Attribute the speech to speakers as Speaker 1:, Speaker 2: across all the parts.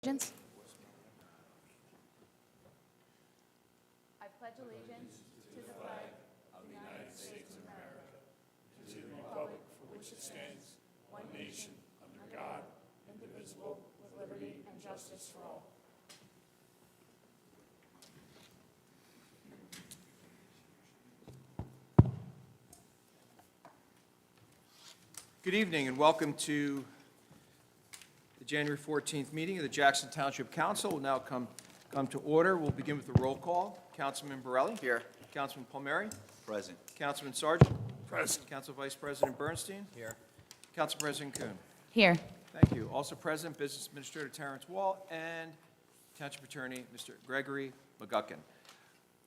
Speaker 1: Allegiance. I pledge allegiance to the flag of the United States of America, to the republic for which it stands, one nation, under God, indivisible, with liberty and justice for all.
Speaker 2: Good evening and welcome to the January 14th meeting of the Jackson Township Council. Will now come to order. We'll begin with the roll call. Councilman Borelli. Here. Councilman Palmieri.
Speaker 3: Present.
Speaker 2: Councilman Sargent.
Speaker 3: Present.
Speaker 2: Council Vice President Bernstein.
Speaker 3: Here.
Speaker 2: Council President Kuhn.
Speaker 1: Here.
Speaker 2: Thank you. Also present, Business Administrator Terrence Wall and Township Attorney Mr. Gregory McGuckin.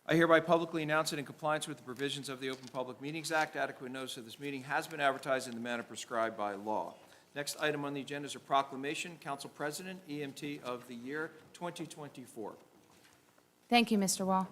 Speaker 2: I hereby publicly announce that in compliance with the provisions of the Open Public Meetings Act, adequate notice of this meeting has been advertised in the manner prescribed by law. Next item on the agenda is a proclamation, Council President, EMT of the year 2024.
Speaker 1: Thank you, Mr. Wall.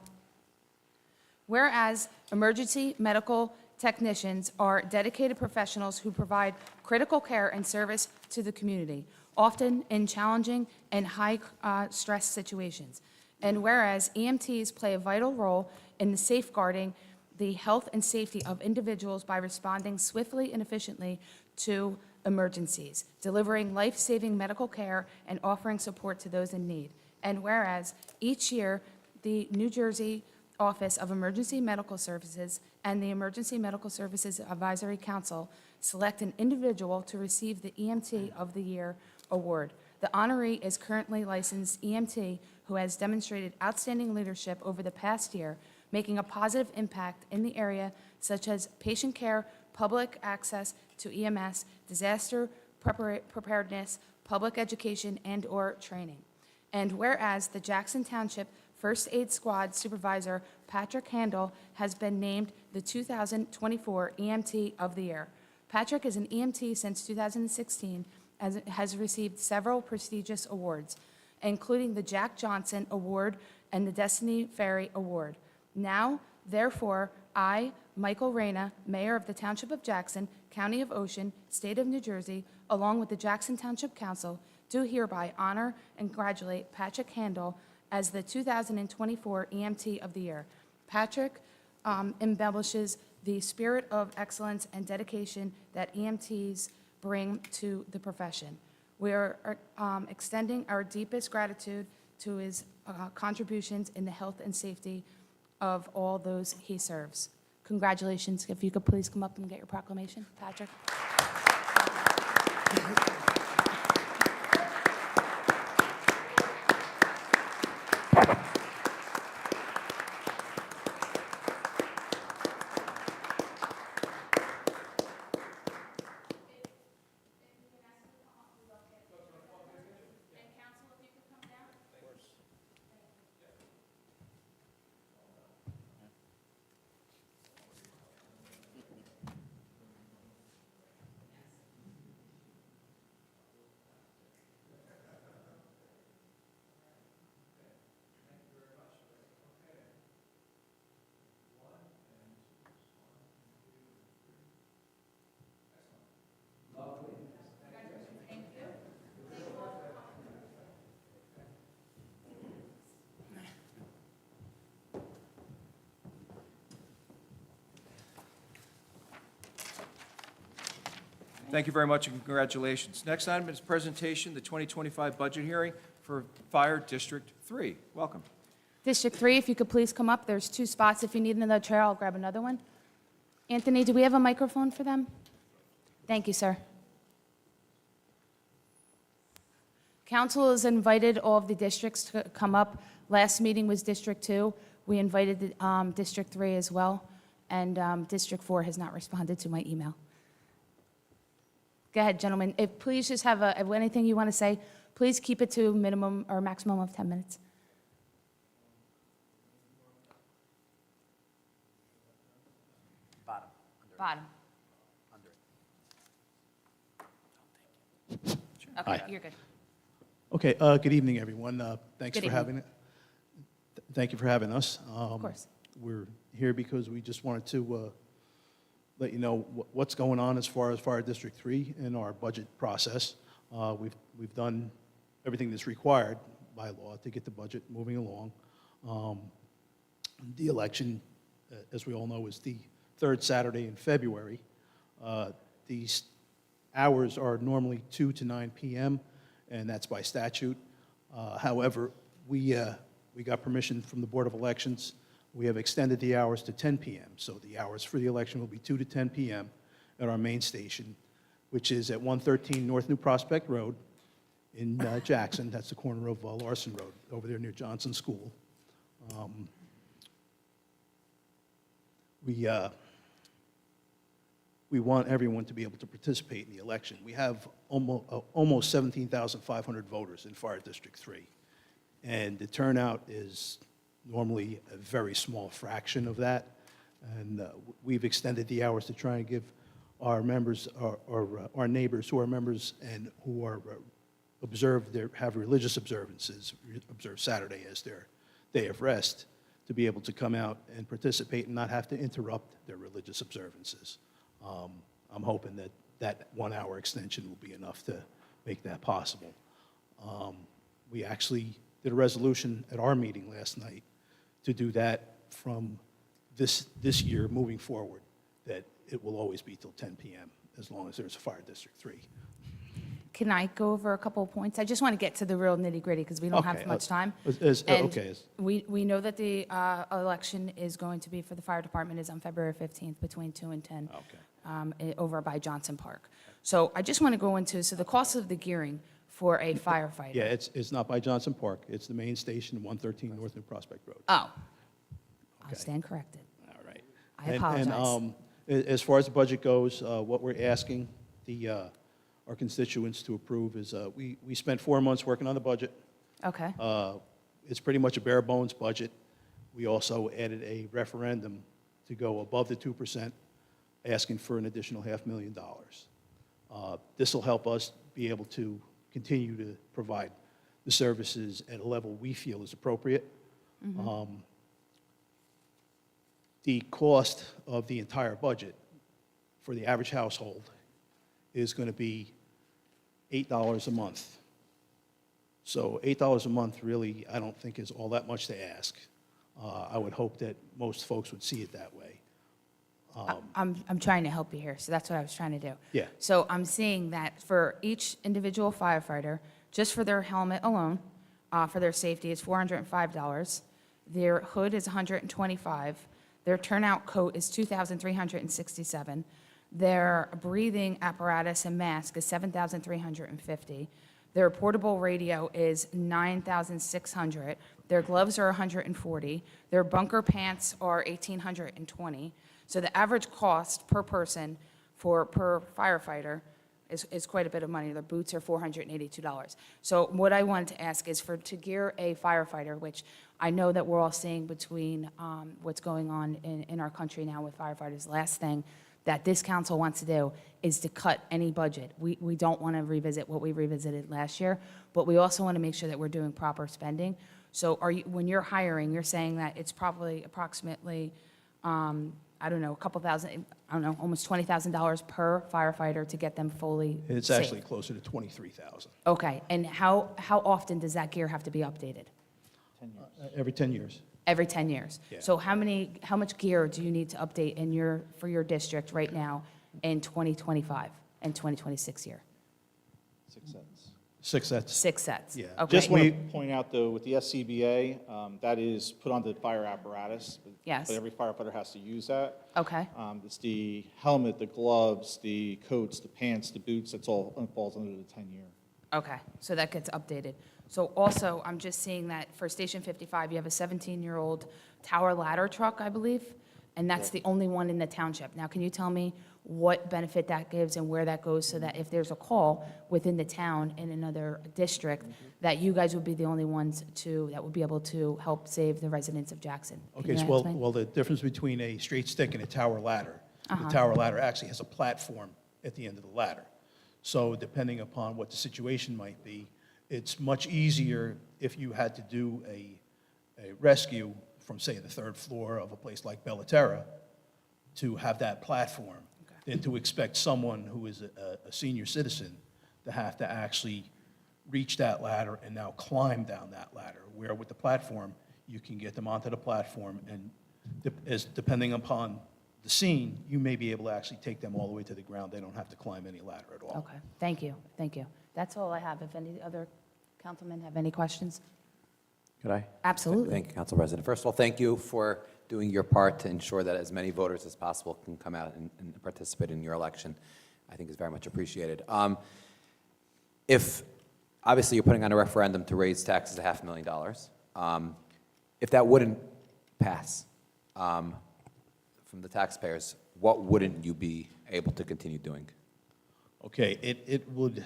Speaker 1: Whereas emergency medical technicians are dedicated professionals who provide critical care and service to the community, often in challenging and high-stress situations. And whereas EMTs play a vital role in the safeguarding the health and safety of individuals by responding swiftly and efficiently to emergencies, delivering life-saving medical care, and offering support to those in need. And whereas each year, the New Jersey Office of Emergency Medical Services and the Emergency Medical Services Advisory Council select an individual to receive the EMT of the Year award. The honoree is currently licensed EMT who has demonstrated outstanding leadership over the past year, making a positive impact in the area such as patient care, public access to EMS, disaster preparedness, public education, and/or training. And whereas the Jackson Township First Aid Squad Supervisor Patrick Handel has been named the 2024 EMT of the Year. Patrick is an EMT since 2016 and has received several prestigious awards, including the Jack Johnson Award and the Destiny Ferry Award. Now, therefore, I, Michael Reyna, Mayor of the Township of Jackson, County of Ocean, State of New Jersey, along with the Jackson Township Council, do hereby honor and congratulate Patrick Handel as the 2024 EMT of the Year. Patrick embellishes the spirit of excellence and dedication that EMTs bring to the profession. We are extending our deepest gratitude to his contributions in the health and safety of all those he serves. Congratulations. If you could please come up and get your proclamation, Patrick.
Speaker 2: Thank you very much and congratulations. Next item is presentation, the 2025 budget hearing for Fire District 3. Welcome.
Speaker 1: District 3, if you could please come up. There's 2 spots. If you need another chair, I'll grab another one. Anthony, do we have a microphone for them? Thank you, sir. Council has invited all of the districts to come up. Last meeting was District 2. We invited the, District 3 as well, and District 4 has not responded to my email. Go ahead, gentlemen. If please just have anything you want to say, please keep it to minimum or maximum of 10 minutes.
Speaker 3: Bottom.
Speaker 1: Bottom.
Speaker 3: Under it.
Speaker 1: Okay,
Speaker 4: Hi.
Speaker 1: you're good.
Speaker 4: Okay, good evening, everyone. Thanks
Speaker 1: Good
Speaker 4: for having it. Thank you for having us.
Speaker 1: Of course.
Speaker 4: We're here because we just wanted to let you know what's going on as far as Fire District 3 in our budget process. We've done everything that's required by law to get the budget moving along. The election, as we all know, is the third Saturday in February. These hours are normally 2 to 9 p.m., and that's by statute. However, we got permission from the Board of Elections. We have extended the hours to 10 p.m., so the hours for the election will be 2 to 10 p.m. at our main station, which is at 113 North New Prospect Road in Jackson. That's the corner of Larson Road, over there near Johnson School. We want everyone to be able to participate in the election. We have almost 17,500 voters in Fire District 3, and the turnout is normally a very small fraction of that, and we've extended the hours to try and give our members, our neighbors who are members and who are have religious observances, observe Saturday as their day of rest, to be able to come out and participate and not have to interrupt their religious observances. I'm hoping that that 1 hour extension will be enough to make that possible. We actually did a resolution at our meeting last night to do that from this year moving forward, that it will always be till 10 p.m. as long as there's a Fire District 3.
Speaker 1: Can I go over a couple of points? I just want to get to the real nitty-gritty because we don't have much time.
Speaker 4: Okay.
Speaker 1: We know that the election is going to be for the fire department is on February 15th between 2 and 10 over by Johnson Park. So I just want to go into, so the cost of the gearing for a firefighter.
Speaker 4: Yeah, it's not by Johnson Park. It's the main station, 113 North New Prospect Road.
Speaker 1: Oh, I'll
Speaker 4: Okay.
Speaker 1: stand corrected.
Speaker 4: All right.
Speaker 1: I apologize.
Speaker 4: As far as the budget goes, what we're asking our constituents to approve is, we spent 4 months working on the budget.
Speaker 1: Okay,
Speaker 4: It's pretty much a bare bones budget. We also added a referendum to go above the 2%, asking for an additional $500,000. This will help us be able to continue to provide the services at a level we feel is appropriate. The cost of the entire budget for the average household is going to be $8 a month. So $8 a month really, I don't think is all that much to ask. I would hope that most folks would see it that way.
Speaker 1: I'm trying to help you here, so that's what I was trying to do.
Speaker 4: Yeah.
Speaker 1: So I'm seeing that for each individual firefighter, just for their helmet alone, for their safety, is $405. Their hood is $125. Their turnout coat is $2,367. Their breathing apparatus and mask is $7,350. Their portable radio is $9,600. Their gloves are $140. Their bunker pants are $1,820. So the average cost per person per firefighter is quite a bit of money. Their boots are $482. So what I wanted to ask is to gear a firefighter, which I know that we're all seeing between what's going on in our country now with firefighters. Last thing that this council wants to do is to cut any budget. We don't want to revisit what we revisited last year, but we also want to make sure that we're doing proper spending. So when you're hiring, you're saying that it's probably approximately, I don't know, a couple thousand, I don't know, almost $20,000 per firefighter to get them fully
Speaker 4: It's
Speaker 1: safe.
Speaker 4: actually closer to $23,000.
Speaker 1: Okay, and how often does that gear have to be updated?
Speaker 4: Every 10 years.
Speaker 1: Every 10 years?
Speaker 4: Yeah.
Speaker 1: So how much gear do you need to update for your district right now in 2025 and 2026 year?
Speaker 3: 6 sets.
Speaker 4: 6 sets.
Speaker 1: 6 sets?
Speaker 4: Yeah.
Speaker 1: Okay.
Speaker 3: Just want to point out, though, with the SCBA, that is put on the fire apparatus.
Speaker 1: Yes.
Speaker 3: But every firefighter has to use that.
Speaker 1: Okay,
Speaker 3: It's the helmet, the gloves, the coats, the pants, the boots, that's all falls under the 10-year.
Speaker 1: okay, so that gets updated. So also, I'm just seeing that for Station 55, you have a 17-year-old tower ladder truck, I believe, and that's the only one in the township. Now, can you tell me what benefit that gives and where that goes, so that if there's a call within the town in another district, that you guys would be the only ones that would be able to help save the residents of Jackson? Can
Speaker 4: Okay,
Speaker 1: you
Speaker 4: so
Speaker 1: explain?
Speaker 4: well, the difference between a straight stick and a tower ladder, the tower ladder actually has a platform at the end of the ladder. So depending upon what the situation might be, it's much easier if you had to do a rescue from, say, the 3rd floor of a place like Bellaterra, to have that platform than to expect someone who is a senior citizen to have to actually reach that ladder and now climb down that ladder, where with the platform, you can get them onto the platform, and depending upon the scene, you may be able to actually take them all the way to the ground. They don't have to climb any ladder at all.
Speaker 1: Okay, thank you, thank you. That's all I have. If any other councilmen have any questions?
Speaker 5: Could I?
Speaker 1: Absolutely.
Speaker 5: Thank you, Council President. First of all, thank you for doing your part to ensure that as many voters as possible can come out and participate in your election. I think is very much appreciated. If, obviously, you're putting on a referendum to raise taxes $500,000, if that wouldn't pass from the taxpayers, what wouldn't you be able to continue doing?
Speaker 4: Okay, it would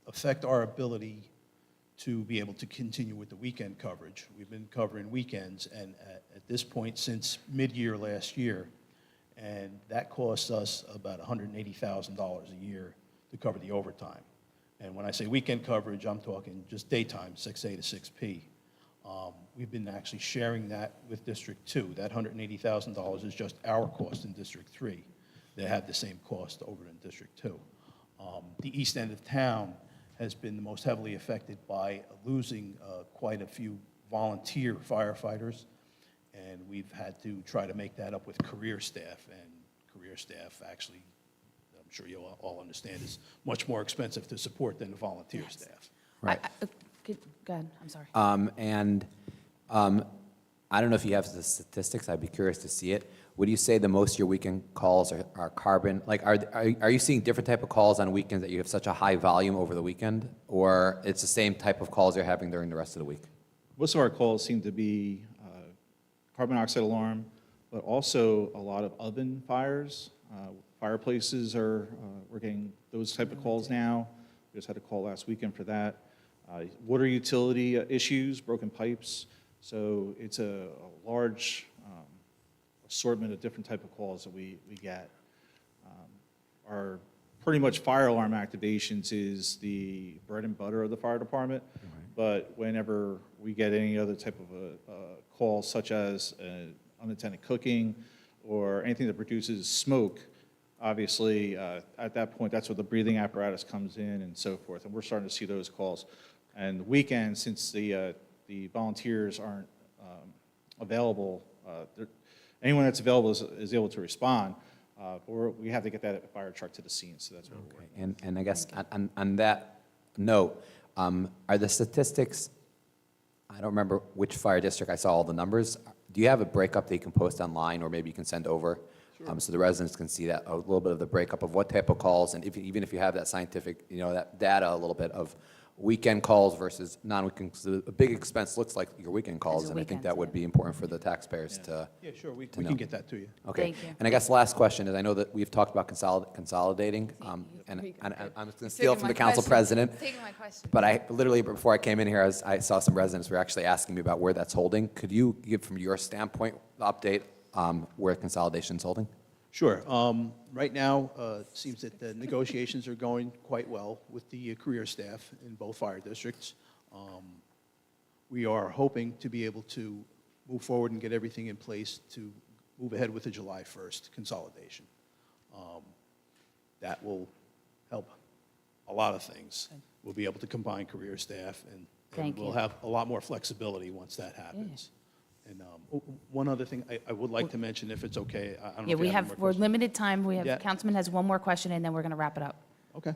Speaker 4: affect our ability to be able to continue with the weekend coverage. We've been covering weekends, and at this point, since mid-year last year, and that costs us about $180,000 a year to cover the overtime. And when I say weekend coverage, I'm talking just daytime, 6A to 6P. We've been actually sharing that with District 2. That $180,000 is just our cost in District 3. They have the same cost over in District 2. The east end of town has been the most heavily affected by losing quite a few volunteer firefighters, and we've had to try to make that up with career staff, and career staff actually, I'm sure you all understand, is much more expensive to support than the volunteer
Speaker 1: Yes.
Speaker 4: staff.
Speaker 5: Right.
Speaker 1: Go ahead, I'm sorry.
Speaker 5: I don't know if you have the statistics. I'd be curious to see it. Would you say the most of your weekend calls are carbon? Like, are you seeing different type of calls on weekends that you have such a high volume over the weekend, or it's the same type of calls you're having during the rest of the week?
Speaker 3: Most of our calls seem to be carbon monoxide alarm, but also a lot of oven fires. Fireplaces we're getting those type of calls now. We just had a call last weekend for that. Water utility issues, broken pipes. So it's a large assortment of different type of calls that we get. Our pretty much fire alarm activations is the bread and butter of the fire department. But whenever we get any other type of a call, such as unattended cooking or anything that produces smoke, obviously at that point, that's where the breathing apparatus comes in and so forth. And we're starting to see those calls. And the weekend, since the volunteers aren't available, anyone that's available is able to respond. We have to get that fire truck to the scene, so that's what we're working on.
Speaker 5: And I guess on that note, are the statistics, I don't remember which fire district I saw all the numbers. Do you have a breakup that you can post online, or maybe you can send over? Sure. So the residents can see that, a little bit of the breakup of what type of calls, and even if you have that scientific, that data a little bit of weekend calls versus non-weekend. So a big expense looks like your weekend calls, and I think that would be important for the taxpayers to.
Speaker 4: Yeah, sure, we
Speaker 5: know.
Speaker 4: can get that to you.
Speaker 5: Okay.
Speaker 1: Thank you.
Speaker 5: And I guess the last question is, I know that we've talked about consolidating, and I'm going to steal from the council president.
Speaker 1: Taking my question.
Speaker 5: But I literally, before I came in here, I saw some residents were actually asking me about where that's holding. Could you give, from your standpoint, the update where consolidation's holding?
Speaker 4: Sure. Right now, it seems that the negotiations are going quite well with the career staff in both fire districts. We are hoping to be able to move forward and get everything in place to move ahead with the July 1st consolidation. That will help a lot of things. We'll be able to combine career staff, and we'll have a lot more flexibility once that happens. And one other thing I would like to mention, if it's okay, I don't know if you have any more
Speaker 1: we're
Speaker 4: questions.
Speaker 1: limited time.
Speaker 4: Yeah.
Speaker 1: Councilman has one more question, and then we're going to wrap it up.
Speaker 4: Okay.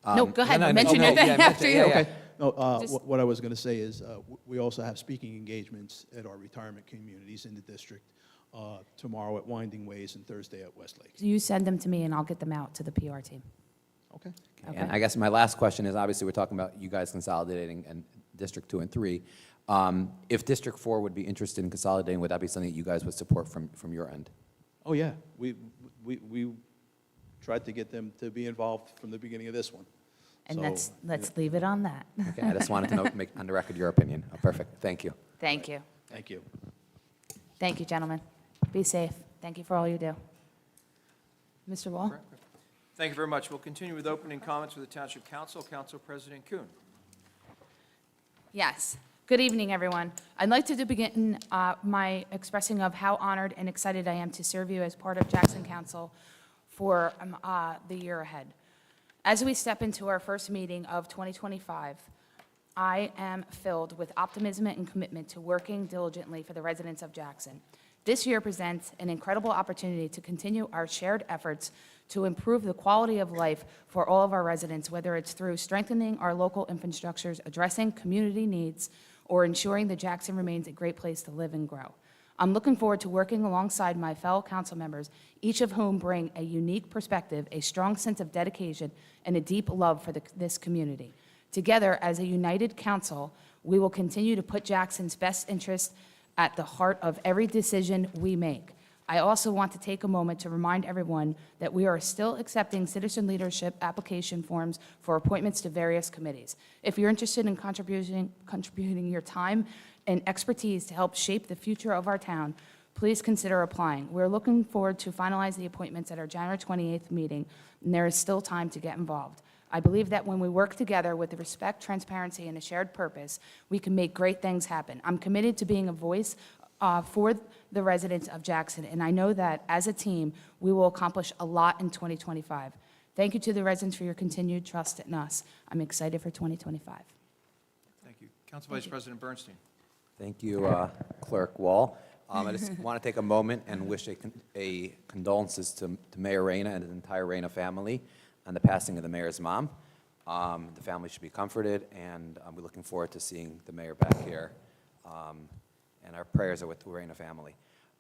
Speaker 1: No, go ahead,
Speaker 5: no,
Speaker 1: mention
Speaker 5: no,
Speaker 1: it
Speaker 5: yeah,
Speaker 1: after
Speaker 5: mention-
Speaker 1: you.
Speaker 5: yeah, yeah.
Speaker 4: Okay. No,
Speaker 1: Just-
Speaker 4: what I was going to say is, we also have speaking engagements at our retirement communities in the district, tomorrow at Winding Ways and Thursday at Westlake.
Speaker 1: So you send them to me, and I'll get them out to the PR team.
Speaker 4: Okay.
Speaker 5: And
Speaker 1: Okay.
Speaker 5: I guess my last question is, obviously, we're talking about you guys consolidating and District 2 and 3. If District 4 would be interested in consolidating, would that be something that you guys would support from your end?
Speaker 4: Oh, yeah. We tried to get them to be involved from the beginning of this one.
Speaker 1: And
Speaker 4: So,
Speaker 1: let's leave it on that.
Speaker 5: Okay, I just wanted to know, make on the record your opinion. Oh, perfect, thank you.
Speaker 1: Thank you.
Speaker 4: Thank you.
Speaker 1: Thank you, gentlemen. Be safe. Thank you for all you do. Mr. Wall?
Speaker 2: Thank you very much. We'll continue with opening comments for the Township Council. Council President Kuhn.
Speaker 1: Yes. Good evening, everyone. I'd like to begin my expressing of how honored and excited I am to serve you as part of Jackson Council for the year ahead. As we step into our first meeting of 2025, I am filled with optimism and commitment to working diligently for the residents of Jackson. This year presents an incredible opportunity to continue our shared efforts to improve the quality of life for all of our residents, whether it's through strengthening our local infrastructures, addressing community needs, or ensuring that Jackson remains a great place to live and grow. I'm looking forward to working alongside my fellow council members, each of whom bring a unique perspective, a strong sense of dedication, and a deep love for this community. Together, as a united council, we will continue to put Jackson's best interests at the heart of every decision we make. I also want to take a moment to remind everyone that we are still accepting citizen leadership application forms for appointments to various committees. If you're interested in contributing your time and expertise to help shape the future of our town, please consider applying. We're looking forward to finalize the appointments at our January 28th meeting, and there is still time to get involved. I believe that when we work together with the respect, transparency, and a shared purpose, we can make great things happen. I'm committed to being a voice for the residents of Jackson, and I know that as a team, we will accomplish a lot in 2025. Thank you to the residents for your continued trust in us. I'm excited for 2025.
Speaker 2: Thank you. Council Vice President Bernstein.
Speaker 5: Thank you, Clerk Wall. I just want to take a moment and wish a condolences to Mayor Reyna and the entire Reyna family on the passing of the mayor's mom. The family should be comforted, and we're looking forward to seeing the mayor back here. And our prayers are with the Reyna family.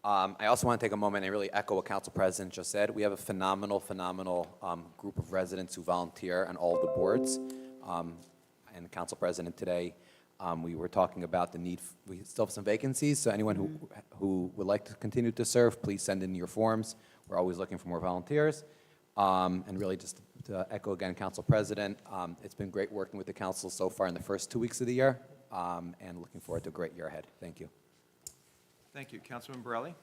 Speaker 5: I also want to take a moment and really echo what Council President just said. We have a phenomenal group of residents who volunteer on all of the boards. And Council President, today, we were talking about the need, we still have some vacancies, so anyone who would like to continue to serve, please send in your forms. We're always looking for more volunteers. And really just to echo again, Council President, it's been great working with the council so far in the first 2 weeks of the year, and looking forward to a great year ahead. Thank you.
Speaker 2: Thank you. Councilman Borelli?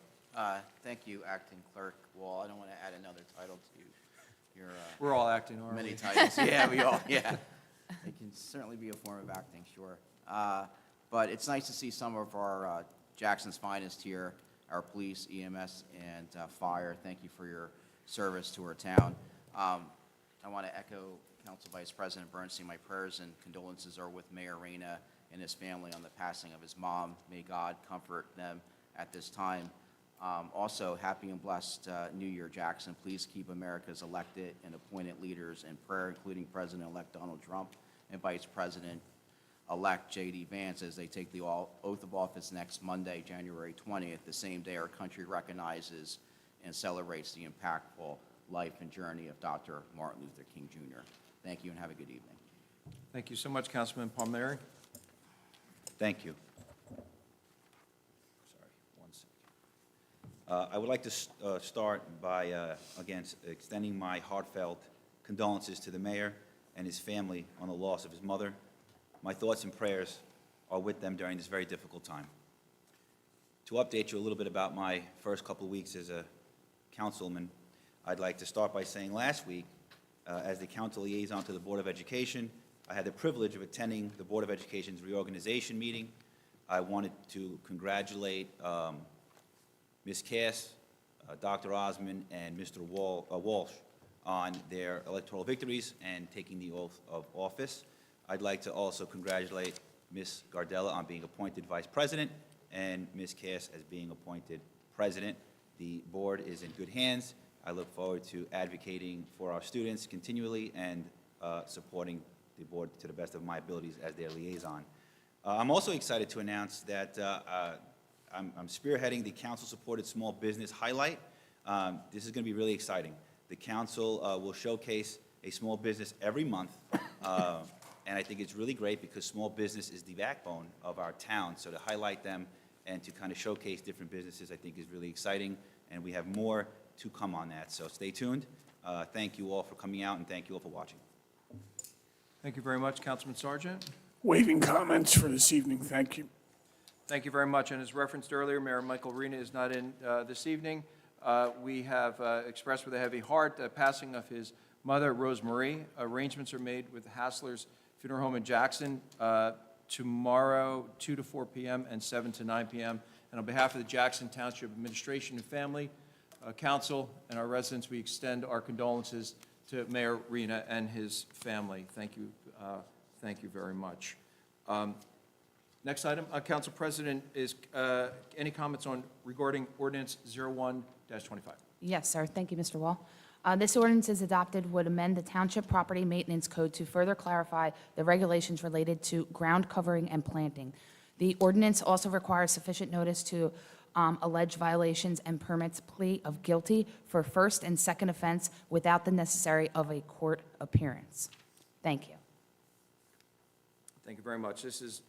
Speaker 6: Thank you, Acting Clerk Wall. I don't want to add another title to your
Speaker 2: We're all acting, aren't we?
Speaker 6: many titles. Yeah, we all, yeah. It can certainly be a form of acting, sure. But it's nice to see some of our Jackson's finest here, our police, EMS, and fire. Thank you for your service to our town. I want to echo Council Vice President Bernstein. My prayers and condolences are with Mayor Reyna and his family on the passing of his mom. May God comfort them at this time. Also, happy and blessed New Year, Jackson. Please keep America's elected and appointed leaders in prayer, including President-elect Donald Trump and Vice President-elect J.D. Vance, as they take the oath of office next Monday, January 20th, the same day our country recognizes and celebrates the impactful life and journey of Dr. Martin Luther King, Jr. Thank you and have a good evening.
Speaker 2: Thank you so much, Councilman Palmieri.
Speaker 7: Thank you. Sorry, 1 second. I would like to start by, again, extending my heartfelt condolences to the mayor and his family on the loss of his mother. My thoughts and prayers are with them during this very difficult time. To update you a little bit about my first couple of weeks as a councilman, I'd like to start by saying last week, as the council liaison to the Board of Education, I had the privilege of attending the Board of Education's reorganization meeting. I wanted to congratulate Ms. Cass, Dr. Osmond, and Mr. Walsh on their electoral victories and taking the oath of office. I'd like to also congratulate Ms. Gardella on being appointed Vice President and Ms. Cass as being appointed President. The board is in good hands. I look forward to advocating for our students continually and supporting the board to the best of my abilities as their liaison. I'm also excited to announce that I'm spearheading the council-supported small business highlight. This is going to be really exciting. The council will showcase a small business every month, and I think it's really great because small business is the backbone of our town. So to highlight them and to kind of showcase different businesses, I think is really exciting, and we have more to come on that. So stay tuned. Thank you all for coming out, and thank you all for watching.
Speaker 2: Thank you very much, Councilman Sargent.
Speaker 8: Waiving comments for this evening, thank you.
Speaker 2: Thank you very much. And as referenced earlier, Mayor Michael Reyna is not in this evening. We have expressed with a heavy heart the passing of his mother, Rose Marie. Arrangements are made with the Hassler's Funeral Home in Jackson tomorrow, 2 to 4 p.m. and 7 to 9 p.m. And on behalf of the Jackson Township Administration and Family, Council, and our residents, we extend our condolences to Mayor Reyna and his family. Thank you very much. Next item, Council President, is any comments on regarding ordinance 01-25?
Speaker 1: Yes, sir. Thank you, Mr. Wall. This ordinance, is adopted, would amend the Township Property Maintenance Code to further clarify the regulations related to ground covering and planting. The ordinance also requires sufficient notice to alleged violations and permits plea of guilty for first and second offense without the necessary of a court appearance. Thank you.
Speaker 2: Thank you very much. This is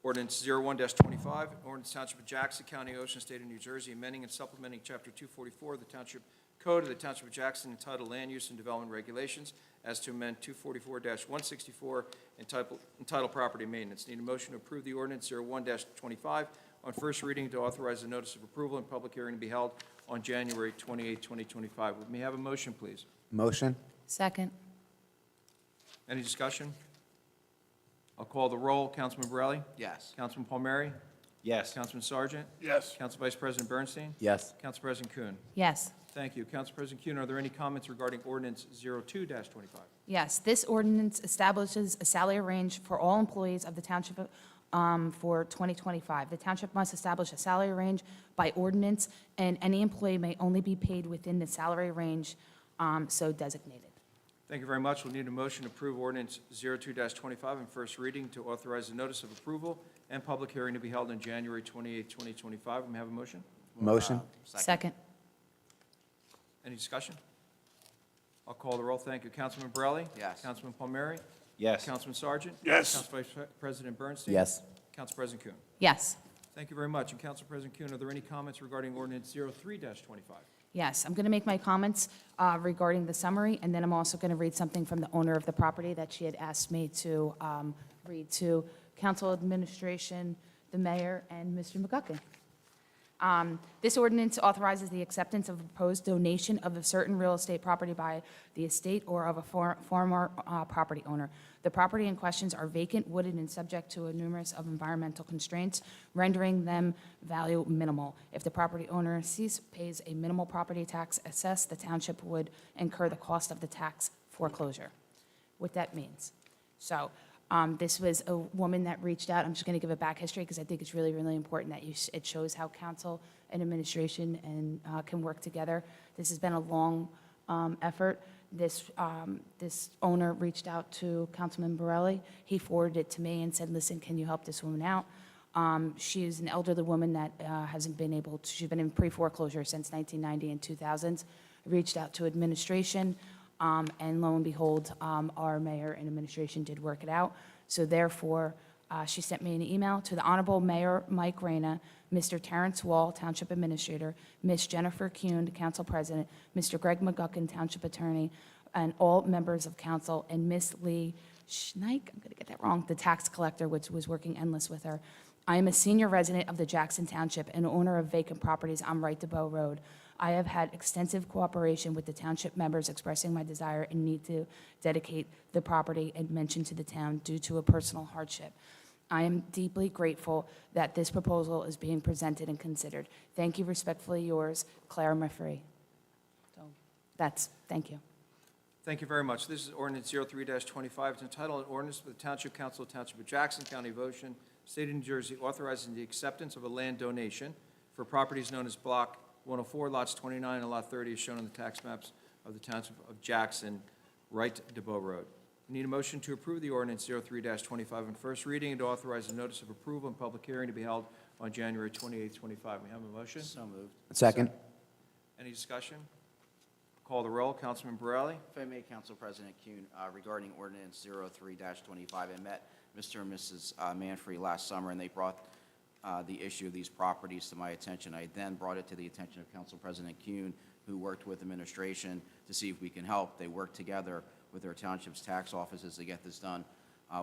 Speaker 2: ordinance 01-25, ordinance Township of Jackson, County of Ocean, State of New Jersey, amending and supplementing Chapter 244 of the Township Code of the Township of Jackson entitled Land Use and Development Regulations as to amend 244-164 entitled Property Maintenance. Need a motion to approve the ordinance 01-25 on first reading to authorize the notice of approval and public hearing to be held on January 28, 2025. May I have a motion, please?
Speaker 5: Motion?
Speaker 1: Second.
Speaker 2: Any discussion? I'll call the roll. Councilman Borelli?
Speaker 6: Yes.
Speaker 2: Councilman Palmieri?
Speaker 7: Yes.
Speaker 2: Councilman Sargent?
Speaker 8: Yes.
Speaker 2: Council Vice President Bernstein?
Speaker 5: Yes.
Speaker 2: Council President Kuhn?
Speaker 1: Yes.
Speaker 2: Thank you. Council President Kuhn, are there any comments regarding ordinance 02-25?
Speaker 1: Yes, this ordinance establishes a salary range for all employees of the township for 2025. The township must establish a salary range by ordinance, and any employee may only be paid within the salary range so designated.
Speaker 2: Thank you very much. We'll need a motion to approve ordinance 02-25 on first reading to authorize the notice of approval and public hearing to be held on January 28, 2025. May I have a motion?
Speaker 5: Motion?
Speaker 1: Second.
Speaker 2: Any discussion? I'll call the roll. Thank you. Councilman Borelli?
Speaker 6: Yes.
Speaker 2: Councilman Palmieri?
Speaker 7: Yes.
Speaker 2: Councilman Sargent?
Speaker 8: Yes.
Speaker 2: Council Vice President Bernstein?
Speaker 5: Yes.
Speaker 2: Council President Kuhn?
Speaker 1: Yes.
Speaker 2: Thank you very much. And Council President Kuhn, are there any comments regarding ordinance 03-25?
Speaker 1: Yes, I'm going to make my comments regarding the summary, and then I'm also going to read something from the owner of the property that she had asked me to read to council administration, the mayor, and Mr. McGuckin. This ordinance authorizes the acceptance of a proposed donation of a certain real estate property by the estate or of a former property owner. The property in questions are vacant, wooded, and subject to a numerous of environmental constraints, rendering them value minimal. If the property owner pays a minimal property tax assessed, the township would incur the cost of the tax foreclosure. What that means. So, this was a woman that reached out. I'm just going to give a back history because I think it's really, really important that it shows how council and administration can work together. This has been a long effort. This owner reached out to Councilman Borelli. He forwarded it to me and said, listen, can you help this woman out? She is an elderly woman that hasn't been able to, she's been in pre-foreclosure since 1990 and 2000s. Reached out to administration. And lo and behold, our mayor and administration did work it out. So therefore, she sent me an email to the Honorable Mayor Mike Reyna, Mr. Terrence Wall, Township Administrator, Ms. Jennifer Kuhn, Council President, Mr. Greg McGuckin, Township Attorney, and all members of council, and Ms. Lee Schneik, I'm going to get that wrong, the tax collector, which was working endless with her. I am a senior resident of the Jackson Township and owner of vacant properties on Right to Bow Road. I have had extensive cooperation with the township members expressing my desire and need to dedicate the property and mention to the town due to a personal hardship. I am deeply grateful that this proposal is being presented and considered. Thank you, respectfully yours, Claire Maffrey. So thank you.
Speaker 2: Thank you very much. This is ordinance 03-25. It's entitled an ordinance for the Township Council of Township of Jackson, County of Ocean, State of New Jersey, authorizing the acceptance of a land donation for properties known as Block 104, lots 29 and lot 30, as shown on the tax maps of the Township of Jackson, Right to Bow Road. We need a motion to approve the ordinance 03-25 on first reading and to authorize a notice of approval and public hearing to be held on January 28, 25. We have a motion?
Speaker 6: So moved.
Speaker 5: Second?
Speaker 2: Any discussion? Call the roll. Councilman Borelli?
Speaker 6: If I may, Council President Kuhn, regarding ordinance 03-25, I met Mr. and Mrs. Manfrey last summer, and they brought the issue of these properties to my attention. I then brought it to the attention of Council President Kuhn, who worked with administration to see if we can help. They worked together with their township's tax offices to get this done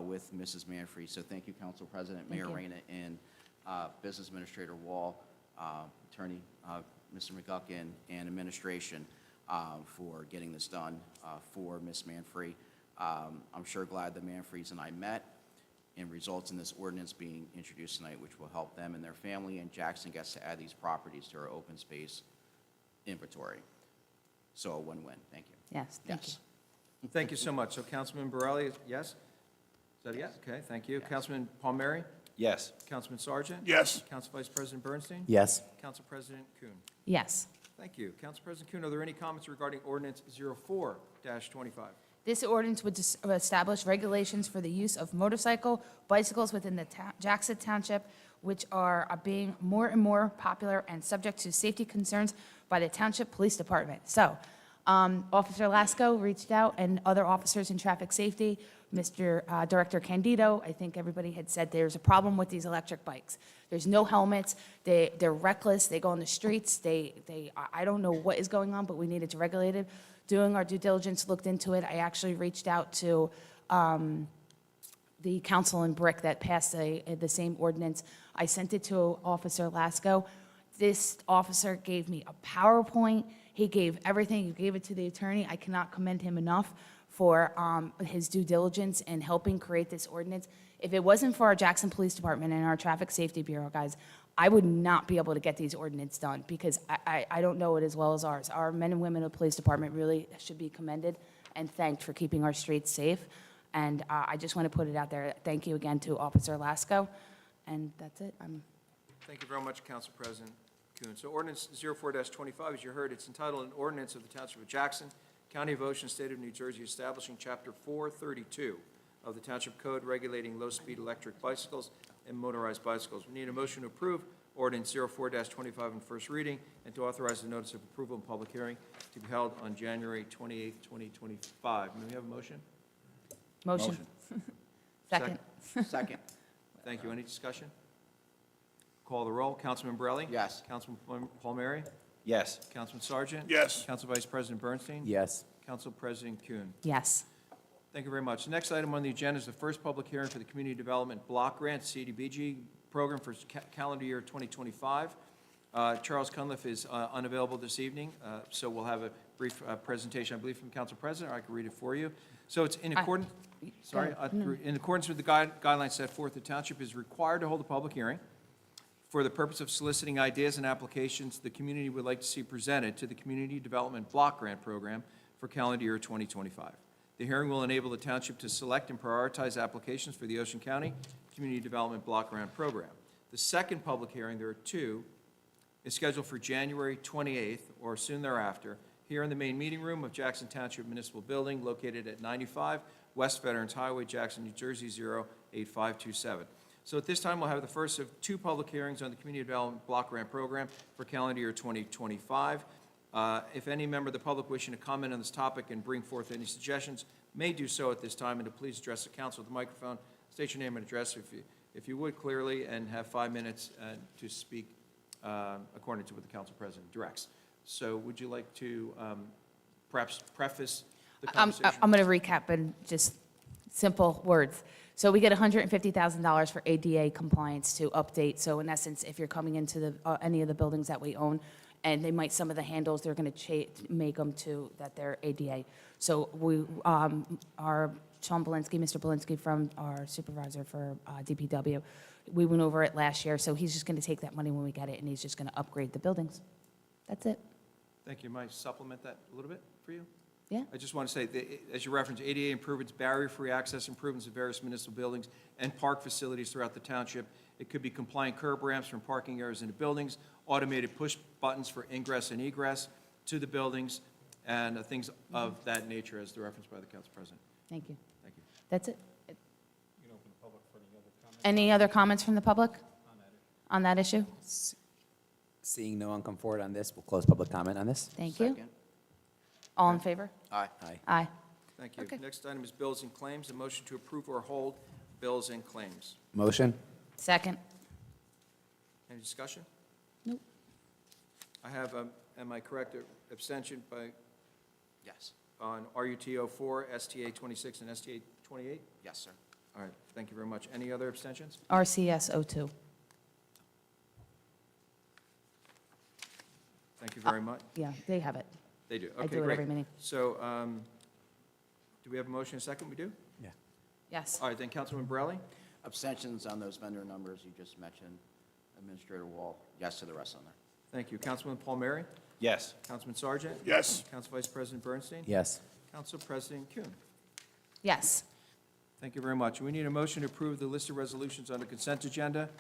Speaker 6: with Mrs. Manfrey. So thank you, Council President, Mayor Reyna, and Business Administrator Wall, Attorney Mr. McGuckin, and administration for getting this done for Ms. Manfrey. I'm sure glad the Manfreys and I met, and results in this ordinance being introduced tonight, which will help them and their family, and Jackson gets to add these properties to our open space inventory. So a win-win. Thank you.
Speaker 1: Yes, thank you.
Speaker 6: Yes.
Speaker 2: Thank you so much. So Councilman Borelli, yes? that a yes? Okay, thank you. Councilman Palmieri?
Speaker 7: Yes.
Speaker 2: Councilman Sargent?
Speaker 8: Yes.
Speaker 2: Council Vice President Bernstein?
Speaker 5: Yes.
Speaker 2: Council President Kuhn?
Speaker 1: Yes.
Speaker 2: Thank you. Council President Kuhn, are there any comments regarding ordinance 04-25?
Speaker 1: This ordinance would establish regulations for the use of motorcycle, bicycles within the Jackson Township, which are being more and more popular and subject to safety concerns by the Township Police Department. So, Officer Lasco reached out, and other officers in traffic safety, Mr. Director Candido, I think everybody had said there's a problem with these electric bikes. There's no helmets, they're reckless, they go on the streets, I don't know what is going on, but we needed to regulate it. Doing our due diligence, looked into it. I actually reached out to the council in Brick that passed the same ordinance. I sent it to Officer Lasco. This officer gave me a PowerPoint. He gave everything. He gave it to the attorney. I cannot commend him enough for his due diligence in helping create this ordinance. If it wasn't for our Jackson Police Department and our Traffic Safety Bureau, guys, I would not be able to get these ordinances done because I don't know it as well as ours. Our men and women of the police department really should be commended and thanked for keeping our streets safe. And I just want to put it out there. Thank you again to Officer Lasco. And that's it.
Speaker 2: Thank you very much, Council President Kuhn. So ordinance 04-25, as you heard, it's entitled an ordinance of the Township of Jackson, County of Ocean, State of New Jersey, establishing Chapter 432 of the Township Code regulating low-speed electric bicycles and motorized bicycles. We need a motion to approve ordinance 04-25 on first reading and to authorize the notice of approval and public hearing to be held on January 28, 2025. May we have a motion?
Speaker 1: Motion. Second.
Speaker 6: Second.
Speaker 2: Thank you. Any discussion? Call the roll. Councilman Borelli?
Speaker 6: Yes.
Speaker 2: Councilman Palmieri?
Speaker 7: Yes.
Speaker 2: Councilman Sargent?
Speaker 8: Yes.
Speaker 2: Council Vice President Bernstein?
Speaker 5: Yes.
Speaker 2: Council President Kuhn.
Speaker 1: Yes.
Speaker 2: Thank you very much. The next item on the agenda is the first public hearing for the Community Development Block Grant, CDBG program for calendar year 2025. Charles Cunliffe is unavailable this evening, so we'll have a brief presentation, I believe, from Council President, or I can read it for you. So it's in accordance, in accordance with the guidelines set forth, the township is required to hold a public hearing for the purpose of soliciting ideas and applications the community would like to see presented to the Community Development Block Grant Program for calendar year 2025. The hearing will enable the township to select and prioritize applications for the Ocean County Community Development Block Grant Program. The second public hearing, there are two, is scheduled for January 28th or soon thereafter, here in the main meeting room of Jackson Township Municipal Building located at 95 West Veterans Highway, Jackson, New Jersey, 08527. So at this time, we'll have the first of two public hearings on the Community Development Block Grant Program for calendar year 2025. If any member of the public wishing to comment on this topic and bring forth any suggestions may do so at this time, and to please address the council with the microphone, state your name and address if you would clearly, and have 5 minutes to speak according to what the council president directs. So would you like to perhaps preface the conversation?
Speaker 1: I'm going to recap in just simple words. So we get $150,000 for ADA compliance to update. So in essence, if you're coming into any of the buildings that we own, and they might, some of the handles, they're going to make them to that they're ADA. So we, our Sean Belinsky, Mr. Belinsky, from our supervisor for DPW, we went over it last year, so he's just going to take that money when we get it, and he's just going to upgrade the buildings. That's it.
Speaker 2: Thank you. Might I supplement that a little bit for you?
Speaker 1: Yeah.
Speaker 2: I just want to say, as you referenced, ADA improvements, barrier-free access improvements in various municipal buildings and park facilities throughout the township. It could be compliant curb ramps from parking areas into buildings, automated push buttons for ingress and egress to the buildings, and things of that nature as referenced by the council president.
Speaker 1: Thank you.
Speaker 2: Thank you.
Speaker 1: That's it. Any other comments from the public on that issue?
Speaker 5: Seeing no one come forward on this, we'll close public comment on this.
Speaker 1: Thank you.
Speaker 6: Second.
Speaker 1: All in favor?
Speaker 6: Aye.
Speaker 5: Aye.
Speaker 1: Aye.
Speaker 2: Thank you.
Speaker 1: Okay.
Speaker 2: Next item is bills and claims. A motion to approve or hold bills and claims.
Speaker 5: Motion?
Speaker 1: Second.
Speaker 2: Any discussion?
Speaker 1: Nope.
Speaker 2: I have, am I correct, abstention
Speaker 6: Yes.
Speaker 2: on RUT 04, STA 26, and STA 28?
Speaker 6: Yes, sir.
Speaker 2: All right, thank you very much. Any other abstentions?
Speaker 1: RCS 02.
Speaker 2: Thank you very much.
Speaker 1: Yeah, they have it.
Speaker 2: They do.
Speaker 1: I
Speaker 2: Okay,
Speaker 1: do it
Speaker 2: great.
Speaker 1: every meeting.
Speaker 2: So, do we have a motion and a second? We do?
Speaker 5: Yeah.
Speaker 1: Yes.
Speaker 2: All right, then Councilman Borelli?
Speaker 6: Abstentions on those vendor numbers you just mentioned. Administrator Wall, yes to the rest on there.
Speaker 2: Thank you. Councilman Palmieri?
Speaker 7: Yes.
Speaker 2: Councilman Sargent?
Speaker 8: Yes.
Speaker 2: Council Vice President Bernstein?
Speaker 5: Yes.
Speaker 2: Council President Kuhn?
Speaker 1: Yes.
Speaker 2: Thank you very much. We need a motion to approve the list of resolutions on the consent agenda.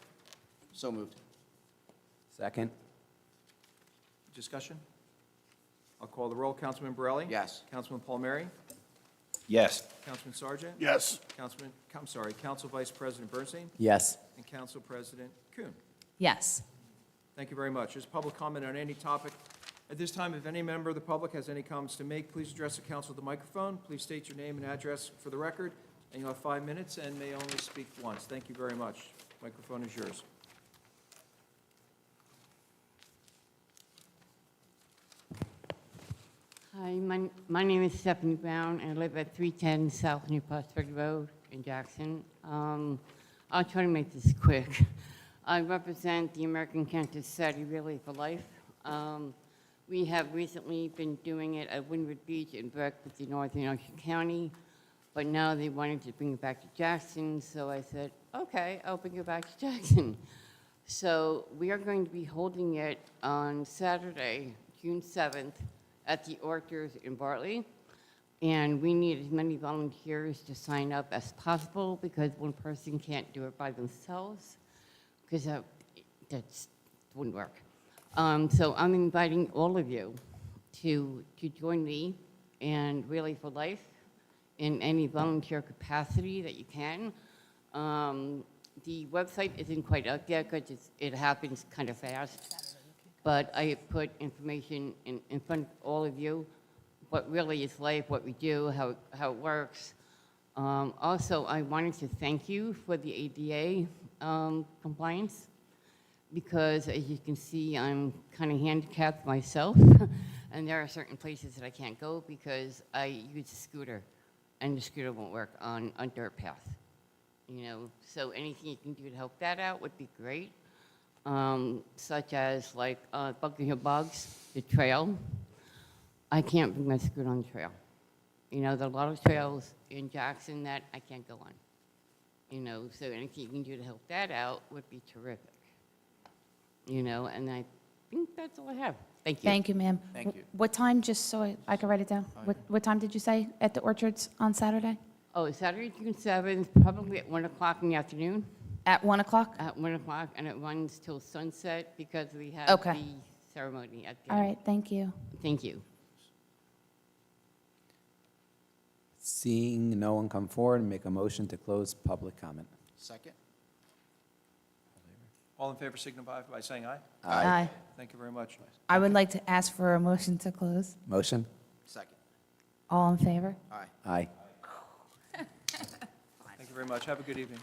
Speaker 6: So moved.
Speaker 5: Second?
Speaker 2: Discussion? I'll call the roll. Councilman Borelli?
Speaker 6: Yes.
Speaker 2: Councilman Palmieri?
Speaker 7: Yes.
Speaker 2: Councilman Sargent?
Speaker 8: Yes.
Speaker 2: Council Vice President Bernstein?
Speaker 5: Yes.
Speaker 2: And Council President Kuhn.
Speaker 1: Yes.
Speaker 2: Thank you very much. There's public comment on any topic. At this time, if any member of the public has any comments to make, please address the council with the microphone. Please state your name and address for the record, and you'll have 5 minutes and may only speak once. Thank you very much. Microphone is yours.
Speaker 9: Hi, my name is Stephanie Brown, and I live at 310 South New Prospect Road in Jackson. I'll try to make this quick. I represent the American Cancer Society Relay for Life. We have recently been doing it at Windward Beach in Breck in Northern Ocean County, but now they wanted to bring it back to Jackson, so I said, okay, I'll bring it back to Jackson. So we are going to be holding it on Saturday, June 7th, at the Orchards in Bartley, and we need as many volunteers to sign up as possible because one person can't do it by themselves, because that wouldn't work. So I'm inviting all of you to join me and Relay for Life in any volunteer capacity that you can. The website isn't quite up yet because it happens kind of fast. But I have put information in front of all of you, what really is life, what we do, how it works. Also, I wanted to thank you for the ADA compliance, because as you can see, I'm kind of handicapped myself, and there are certain places that I can't go because I use a scooter, and the scooter won't work on dirt path. You know, so anything you can do to help that out would be great. Such as like Bunker Hill Bogs, the trail. I can't bring my scooter on the trail. You know, there are a lot of trails in Jackson that I can't go on. You know, so anything you can do to help that out would be terrific. You know, and I think that's all I have. Thank you.
Speaker 1: Thank you, ma'am.
Speaker 6: Thank you.
Speaker 1: What time, just so I can write it down? What time did you say at the Orchards on Saturday?
Speaker 9: Oh, Saturday, June 7th, probably at 1 o'clock in the afternoon.
Speaker 1: At 1 o'clock?
Speaker 9: At 1 o'clock, and it runs till sunset because we have
Speaker 1: Okay.
Speaker 9: the ceremony at the
Speaker 1: All
Speaker 9: end.
Speaker 1: right, thank you.
Speaker 9: Thank you.
Speaker 5: Seeing no one come forward, make a motion to close public comment.
Speaker 6: Second?
Speaker 2: All in favor signify by saying aye.
Speaker 1: Aye.
Speaker 2: Thank you very much.
Speaker 1: I would like to ask for a motion to close.
Speaker 5: Motion?
Speaker 6: Second.
Speaker 1: All in favor?
Speaker 6: Aye.
Speaker 5: Aye.
Speaker 2: Thank you very much. Have a good evening.